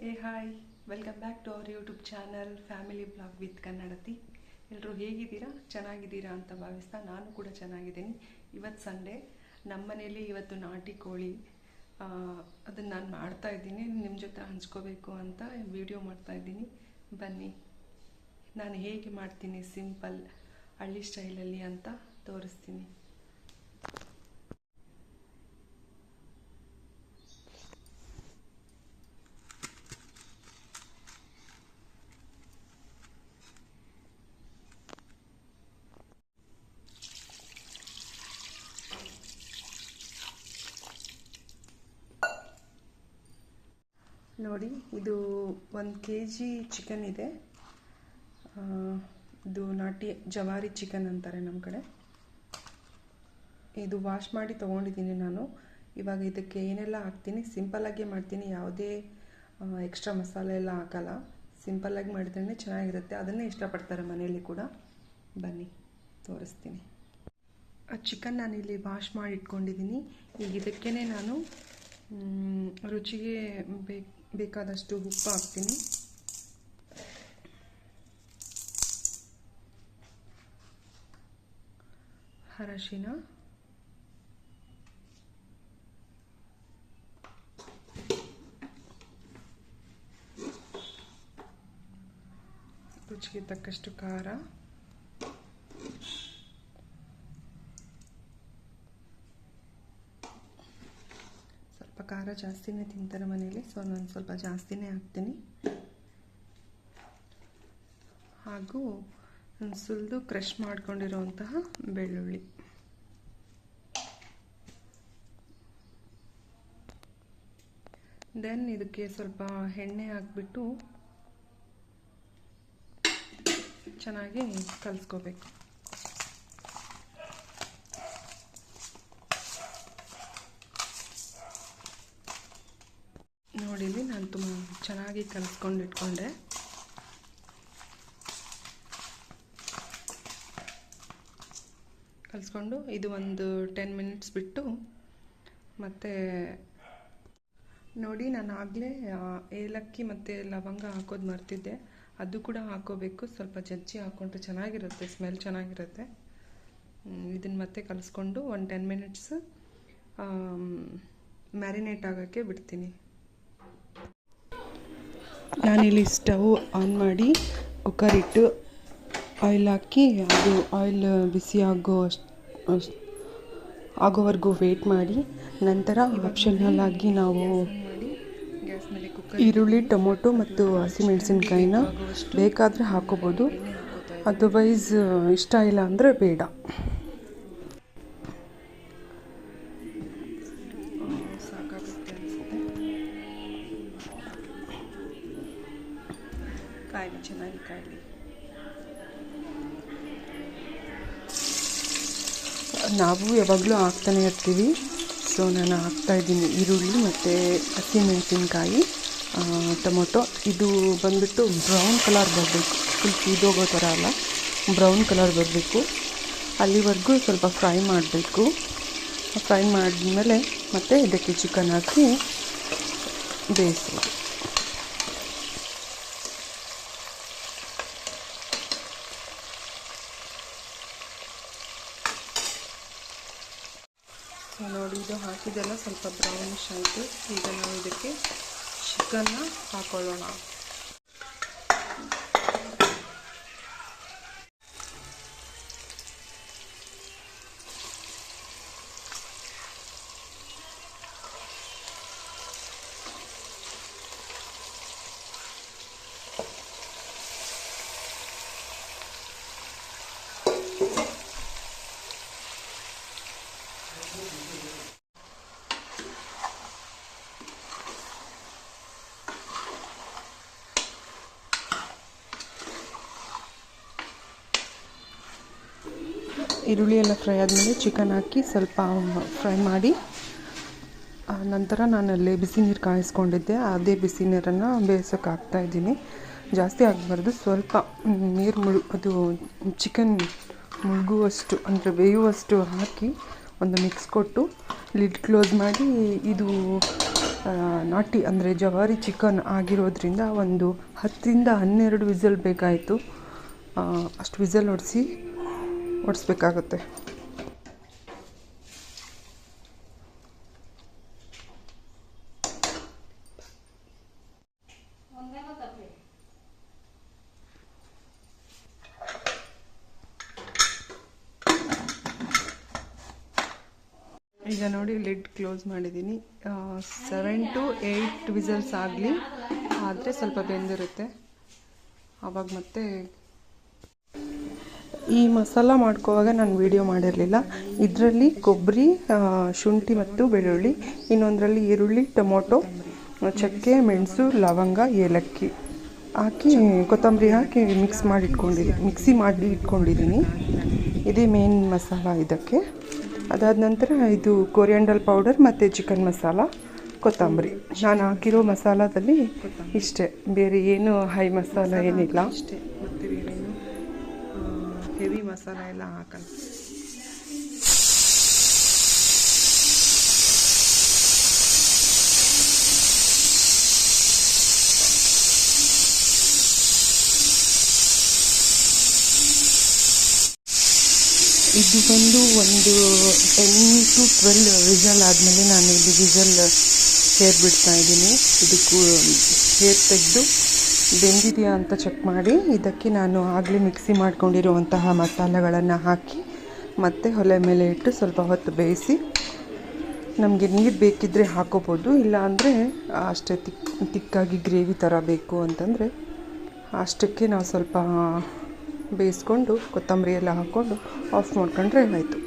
Hi, welcome back to our YouTube channel family blog with Kannadathi. ಎಲ್ಲರೂ ಹೇಗಿದ್ದೀರಾ? ಚೆನ್ನಾಗಿದ್ದೀರಾ ಅಂತ ಭಾವಿಸ್ತಾ ನಾನು ಕೂಡ ಚೆನ್ನಾಗಿದ್ದೀನಿ. ಇವತ್ತು ಸಂಡೇ, ನಮ್ಮ ಮನೇಲಿ ಇವತ್ತು ನಾಟಿ ಕೋಳಿ ಅದನ್ನು ನಾನು ಮಾಡ್ತಾಯಿದ್ದೀನಿ. ನಿಮ್ಮ ಜೊತೆ ಹಂಚ್ಕೋಬೇಕು ಅಂತ ವಿಡಿಯೋ ಮಾಡ್ತಾಯಿದ್ದೀನಿ. ಬನ್ನಿ, ನಾನು ಹೇಗೆ ಮಾಡ್ತೀನಿ ಸಿಂಪಲ್ ಹಳ್ಳಿ ಸ್ಟೈಲಲ್ಲಿ ಅಂತ ತೋರಿಸ್ತೀನಿ. ನೋಡಿ, ಇದು 1 kg ಚಿಕನ್ ಇದೆ. ಇದು ನಾಟಿ ಜವಾರಿ ಚಿಕನ್ ಅಂತಾರೆ ನಮ್ಮ ಕಡೆ. ಇದು ವಾಶ್ ಮಾಡಿ ತೊಗೊಂಡಿದ್ದೀನಿ ನಾನು. ಇವಾಗ ಇದಕ್ಕೆ ಏನೆಲ್ಲ ಹಾಕ್ತೀನಿ, ಸಿಂಪಲ್ಲಾಗೆ ಮಾಡ್ತೀನಿ. ಯಾವುದೇ ಎಕ್ಸ್ಟ್ರಾ ಮಸಾಲೆ ಎಲ್ಲ ಹಾಕಲ್ಲ. ಸಿಂಪಲ್ಲಾಗಿ ಮಾಡಿದ್ರೇ ಚೆನ್ನಾಗಿರುತ್ತೆ. ಅದನ್ನೇ ಇಷ್ಟಪಡ್ತಾರೆ ಮನೆಯಲ್ಲಿ ಕೂಡ. ಬನ್ನಿ ತೋರಿಸ್ತೀನಿ. ಚಿಕನ್ ನಾನಿಲ್ಲಿ ವಾಶ್ ಮಾಡಿ ಇಟ್ಕೊಂಡಿದ್ದೀನಿ. ಈಗ ಇದಕ್ಕೇ ನಾನು ರುಚಿಗೆ ಬೇಕಾದಷ್ಟು ಉಪ್ಪು ಹಾಕ್ತೀನಿ. ಅರಶಿನ, ರುಚಿಗೆ ತಕ್ಕಷ್ಟು ಖಾರ, ಸ್ವಲ್ಪ ಖಾರ ಜಾಸ್ತಿನೇ ತಿಂತಾರೆ ಮನೆಯಲ್ಲಿ, ಸೊ ನಾನು ಸ್ವಲ್ಪ ಜಾಸ್ತಿನೇ ಹಾಕ್ತೀನಿ. ಹಾಗೂ ಸುಲಿದು ಕ್ರಷ್ ಮಾಡ್ಕೊಂಡಿರುವಂತಹ ಬೆಳ್ಳುಳ್ಳಿ. ದೆನ್ ಇದಕ್ಕೆ ಸ್ವಲ್ಪ ಎಣ್ಣೆ ಹಾಕ್ಬಿಟ್ಟು ಚೆನ್ನಾಗಿ ಕಲಿಸ್ಕೋಬೇಕು. ನೋಡಿ, ಇಲ್ಲಿ ನಾನು ತುಂಬ ಚೆನ್ನಾಗಿ ಕಲಿಸ್ಕೊಂಡು ಇಟ್ಕೊಂಡೆ. ಕಲಿಸ್ಕೊಂಡು ಇದು ಒಂದು 10 ಮಿನಿಟ್ಸ್ ಬಿಟ್ಟು ಮತ್ತೆ ನೋಡಿ, ನಾನು ಆಗಲೇ ಏಲಕ್ಕಿ ಮತ್ತು ಲವಂಗ ಹಾಕೋದು ಮರ್ತಿದ್ದೆ. ಅದು ಕೂಡ ಹಾಕೋಬೇಕು. ಸ್ವಲ್ಪ ಜಜ್ಜಿ ಹಾಕ್ಕೊಂಡ್ರೆ ಚೆನ್ನಾಗಿರುತ್ತೆ, ಸ್ಮೆಲ್ ಚೆನ್ನಾಗಿರುತ್ತೆ. ಇದನ್ನು ಮತ್ತೆ ಕಲಿಸ್ಕೊಂಡು ಒಂದು 10 ಮಿನಿಟ್ಸ್ ಮ್ಯಾರಿನೇಟ್ ಆಗೋಕ್ಕೆ ಬಿಡ್ತೀನಿ. ನಾನಿಲ್ಲಿ ಸ್ಟವ್ ಆನ್ ಮಾಡಿ ಕುಕ್ಕರ್ ಇಟ್ಟು ಆಯಿಲ್ ಹಾಕಿ, ಅದು ಆಯಿಲ್ ಬಿಸಿ ಆಗೋವರೆಗೂ ವೇಟ್ ಮಾಡಿ, ನಂತರ ಆಪ್ಷನಲ್ ಆಗಿ ನಾವು ಈರುಳ್ಳಿ, ಟೊಮೊಟೊ ಮತ್ತು ಹಸಿಮೆಣಸಿನ್ಕಾಯಿನ ಬೇಕಾದರೆ ಹಾಕೋಬೋದು. ಅದರ್ವೈಸ್ ಇಷ್ಟ ಇಲ್ಲ ಅಂದರೆ ಬೇಡ. ಸಾಕಾಗುತ್ತೆ ಅನಿಸುತ್ತೆ. ಕಾಯಿಲೆ ಚೆನ್ನಾಗಿ ಕಾಯಿಲೆ. ನಾವು ಯಾವಾಗಲೂ ಹಾಕ್ತಾನೆ ಇರ್ತೀವಿ. ಸೊ ನಾನು ಹಾಕ್ತಾಯಿದ್ದೀನಿ ಈರುಳ್ಳಿ ಮತ್ತು ಹಸಿಮೆಣಸಿನ್ಕಾಯಿ, ಟೊಮೊಟೊ. ಇದು ಬಂದುಬಿಟ್ಟು ಬ್ರೌನ್ ಕಲರ್ ಬರಬೇಕು, ಫುಲ್ ಕೀದೋಗೋ ಥರ ಅಲ್ಲ, ಬ್ರೌನ್ ಕಲರ್ ಬರಬೇಕು. ಅಲ್ಲಿವರೆಗೂ ಸ್ವಲ್ಪ ಫ್ರೈ ಮಾಡಬೇಕು. ಫ್ರೈ ಮಾಡಿದ್ಮೇಲೆ ಮತ್ತೆ ಇದಕ್ಕೆ ಚಿಕನ್ ಹಾಕಿ ಬೇಯಿಸೋದು. ನೋಡಿ, ಇದು ಹಾಕಿದೆಲ್ಲ ಸ್ವಲ್ಪ ಬ್ರೌನಿಶ್ ಆಯಿತು. ಈಗ ನಾವು ಇದಕ್ಕೆ ಚಿಕನ್ನ ಹಾಕೊಳ್ಳೋಣ. ಈರುಳ್ಳಿ ಎಲ್ಲ ಫ್ರೈ ಆದಮೇಲೆ ಚಿಕನ್ ಹಾಕಿ ಸ್ವಲ್ಪ ಫ್ರೈ ಮಾಡಿ, ನಂತರ ನಾನು ಅಲ್ಲಿ ಬಿಸಿ ನೀರು ಕಾಯಿಸ್ಕೊಂಡಿದ್ದೆ, ಅದೇ ಬಿಸಿ ನೀರನ್ನು ಬೇಯಿಸೋಕೆ ಹಾಕ್ತಾಯಿದ್ದೀನಿ. ಜಾಸ್ತಿ ಆಗಬಾರ್ದು, ಸ್ವಲ್ಪ ನೀರು ಅದು ಚಿಕನ್ ಮುಳುಗುವಷ್ಟು ಅಂದರೆ ಬೇಯುವಷ್ಟು ಹಾಕಿ ಒಂದು ಮಿಕ್ಸ್ ಕೊಟ್ಟು ಲಿಡ್ ಕ್ಲೋಸ್ ಮಾಡಿ ಇದು ನಾಟಿ ಅಂದರೆ ಜವಾರಿ ಚಿಕನ್ ಆಗಿರೋದ್ರಿಂದ ಒಂದು 10ರಿಂದ 12 ವಿಸಲ್ ಬೇಕಾಯಿತು. ಅಷ್ಟು ವಿಸಲ್ ಹೊಡಿಸ್ಬೇಕಾಗುತ್ತೆ. ಈಗ ನೋಡಿ ಲಿಡ್ ಕ್ಲೋಸ್ ಮಾಡಿದ್ದೀನಿ. 7 to 8 ವಿಸಲ್ಸ್ ಆಗಲಿ, ಆದರೆ ಸ್ವಲ್ಪ ಬೆಂದಿರುತ್ತೆ. ಆವಾಗ ಮತ್ತೆ ಈ ಮಸಾಲ ಮಾಡ್ಕೋವಾಗ ನಾನು ವಿಡಿಯೋ ಮಾಡಿರಲಿಲ್ಲ. ಇದರಲ್ಲಿ ಕೊಬ್ಬರಿ, ಶುಂಠಿ ಮತ್ತು ಬೆಳ್ಳುಳ್ಳಿ, ಇನ್ನೊಂದರಲ್ಲಿ ಈರುಳ್ಳಿ, ಟೊಮೊಟೊ, ಚಕ್ಕೆ, ಮೆಣಸು, ಲವಂಗ, ಏಲಕ್ಕಿ ಹಾಕಿ ಕೊತ್ತಂಬರಿ ಹಾಕಿ ಮಿಕ್ಸಿ ಮಾಡಿ ಇಟ್ಕೊಂಡಿದ್ದೀನಿ. ಇದೇ ಮೇನ್ ಮಸಾಲ ಇದಕ್ಕೆ. ಅದಾದ ನಂತರ ಇದು ಕೊರಿಯಾಂಡರ್ ಪೌಡರ್ ಮತ್ತು ಚಿಕನ್ ಮಸಾಲ, ಕೊತ್ತಂಬರಿ. ನಾನು ಹಾಕಿರೋ ಮಸಾಲದಲ್ಲಿ ಇಷ್ಟೇ, ಬೇರೆ ಏನು ಹೈ ಮಸಾಲ ಏನಿಲ್ಲ. ಅಷ್ಟೇ, ಮತ್ತು ಬೇರೇನು ಹೆವಿ ಮಸಾಲ ಎಲ್ಲ ಹಾಕಲ್ಲ. ಇದು ಬಂದು ಒಂದು 10 to 12 ವಿಸಲ್ ಆದಮೇಲೆ ನಾನು ಇಲ್ಲಿ ವಿಸಲ್ ಹೇರ್ ಬಿಡ್ತಾ ಇದ್ದೀನಿ. ಇದಕ್ಕೂ ಹೇರ್ ತೆಗೆದು ಬೆಂದಿದೆಯಾ ಅಂತ ಚೆಕ್ ಮಾಡಿ ಇದಕ್ಕೆ ನಾನು ಆಗಲೇ ಮಿಕ್ಸಿ ಮಾಡ್ಕೊಂಡಿರುವಂತಹ ಮಸಾಲೆಗಳನ್ನು ಹಾಕಿ ಮತ್ತೆ ಒಲೆ ಮೇಲೆ ಇಟ್ಟು ಸ್ವಲ್ಪ ಹೊತ್ತು ಬೇಯಿಸಿ, ನಮಗೆ ನೀರು ಬೇಕಿದ್ದರೆ ಹಾಕೋಬೋದು, ಇಲ್ಲ ಅಂದರೆ ಅಷ್ಟೇ ತಿಕ್ಕಾಗಿ ಗ್ರೇವಿ ಥರ ಬೇಕು ಅಂತಂದರೆ ಅಷ್ಟಕ್ಕೆ ನಾವು ಸ್ವಲ್ಪ ಬೇಯಿಸ್ಕೊಂಡು ಕೊತ್ತಂಬರಿ ಎಲ್ಲ ಹಾಕ್ಕೊಂಡು ಆಫ್ ಮಾಡ್ಕೊಂಡ್ರೆ ಆಯಿತು.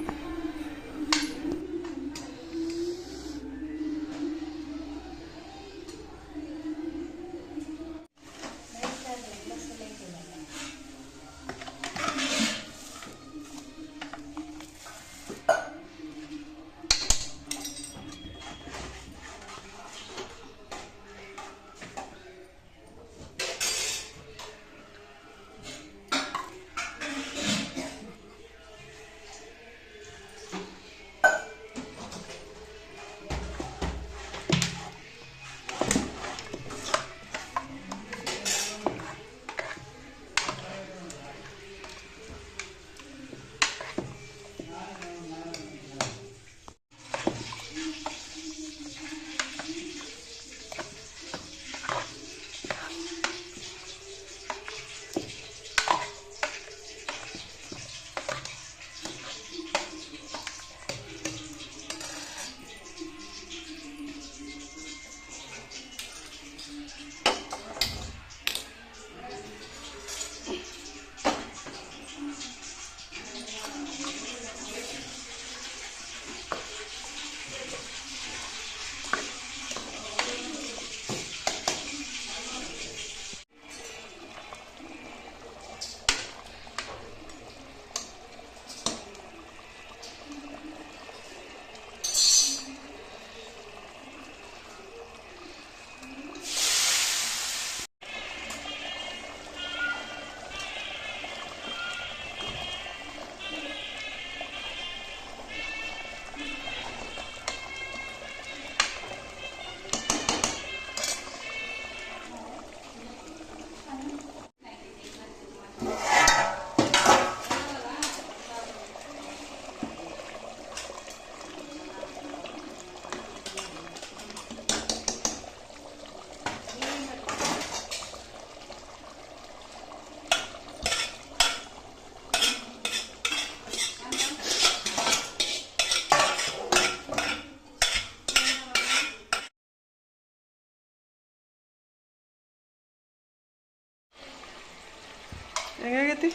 ಹೆಂಗಾಗೈತಿ?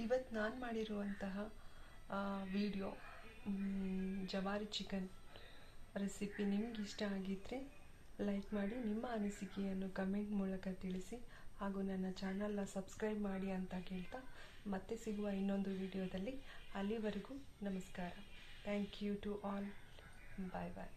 ಇವತ್ತು ನಾನು ಮಾಡಿರುವಂತಹ ವಿಡಿಯೋ ಜವಾರಿ ಚಿಕನ್ ರೆಸಿಪಿ ನಿಮ್ಗೆ ಇಷ್ಟ ಆಗಿದ್ದರೆ ಲೈಕ್ ಮಾಡಿ, ನಿಮ್ಮ ಅನಿಸಿಕೆಯನ್ನು ಕಮೆಂಟ್ ಮೂಲಕ ತಿಳಿಸಿ, ಹಾಗೂ ನನ್ನ ಚಾನಲ್ನ ಸಬ್ಸ್ಕ್ರೈಬ್ ಮಾಡಿ ಅಂತ ಕೇಳ್ತಾ ಮತ್ತೆ ಸಿಗುವ ಇನ್ನೊಂದು ವಿಡಿಯೋದಲ್ಲಿ. ಅಲ್ಲಿವರೆಗೂ ನಮಸ್ಕಾರ. Thank you to all. Bye bye.